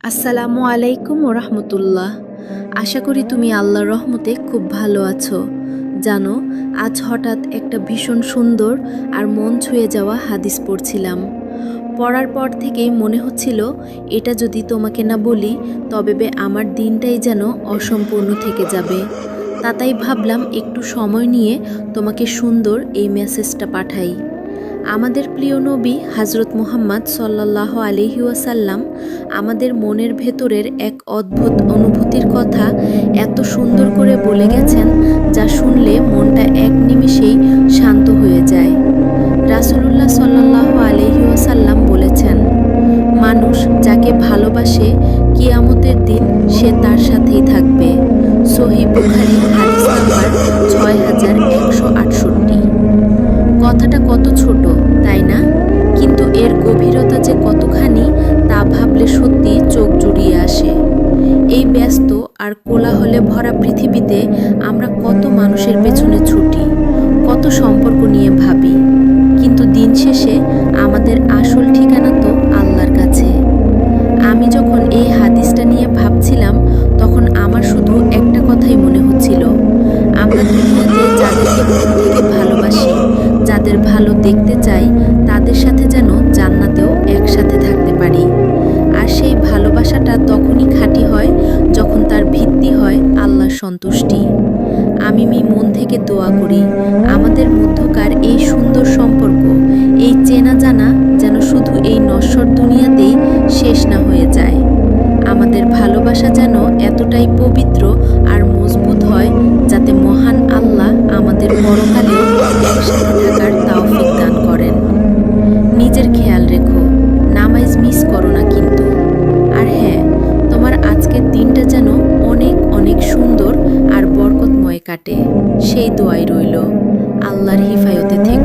আসসালামু আলাইকুম ওরহমতুল্লাহ। আশা করি তুমি আল্লাহর রহমতে খুব ভালো আছো। জানো, আজ হঠাৎ একটা ভীষণ সুন্দর আর মন ছুঁয়ে যাওয়া হাদিস পড়ছিলাম। পড়ার পর থেকেই মনে হচ্ছিল এটা যদি তোমাকে না বলি তবে আমার দিনটাই যেন অসম্পূর্ণ থেকে যাবে। তাই ভাবলাম একটু সময় নিয়ে তোমাকে সুন্দর এই মেসেজটা পাঠাই। আমাদের প্রিয় নবী হযরত মুহাম্মদ সাল্লাল্লাহু আলাইহি ওয়াসাল্লাম আমাদের মনের ভেতরের এক অদ্ভুত অনুভূতির কথা এত সুন্দর করে বলে গেছেন, যা শুনলে মনটা এক নিমেষেই শান্ত হয়ে যায়। রাসূলুল্লাহ সাল্লাল্লাহু আলাইহি ওয়াসাল্লাম বলেছেন, মানুষ যাকে ভালোবাসে কিয়ামতের দিন সে তার সাথেই থাকবে। সহিহ বুখারী হাদিস নাম্বার 6168। কথাটা কত ছোট, তাই না? কিন্তু এর গভীরতা যে কতখানি তা ভাবলে সত্যি চোখ জুড়িয়ে আসে। এই ব্যস্ত আর কোলাহলে ভরা পৃথিবীতে আমরা কত মানুষের পেছনে ছুটি, কত সম্পর্ক নিয়ে ভাবি, কিন্তু দিন শেষে আমাদের আসল ঠিকানা তো আল্লাহর কাছে। আমি যখন এই হাদিসটা নিয়ে ভাবছিলাম তখন আমার শুধু একটা কথাই মনে হচ্ছিল, আমরা দুনিয়াতে যাদেরকে মন থেকে ভালোবাসি, যাদের ভালো দেখতে চাই, তাদের সাথে যেন জান্নাতেও একসাথে থাকতে পারি। আর সেই ভালোবাসাটা তখনই খাঁটি হয় যখন তার ভিত্তি হয় আল্লাহর সন্তুষ্টি। আমি মন থেকে দোয়া করি আমাদের মধ্যকার এই সুন্দর সম্পর্ক, এই চেনা জানা যেন শুধু এই নশ্বর দুনিয়াতেই শেষ না হয়ে যায়। আমাদের ভালোবাসা যেন এতটাই পবিত্র আর মজবুত হয় যাতে মহান আল্লাহ আমাদের পরকালেও একসাথে থাকার তৌফিক দান করেন। নিজের খেয়াল রেখো, নামাজ মিস করো না কিন্তু। আর হ্যাঁ, তোমার আজকের দিনটা যেন অনেক অনেক সুন্দর আর বরকতময় কাটে, সেই দোয়াই রইল। আল্লাহর হিফাজতে থেকো।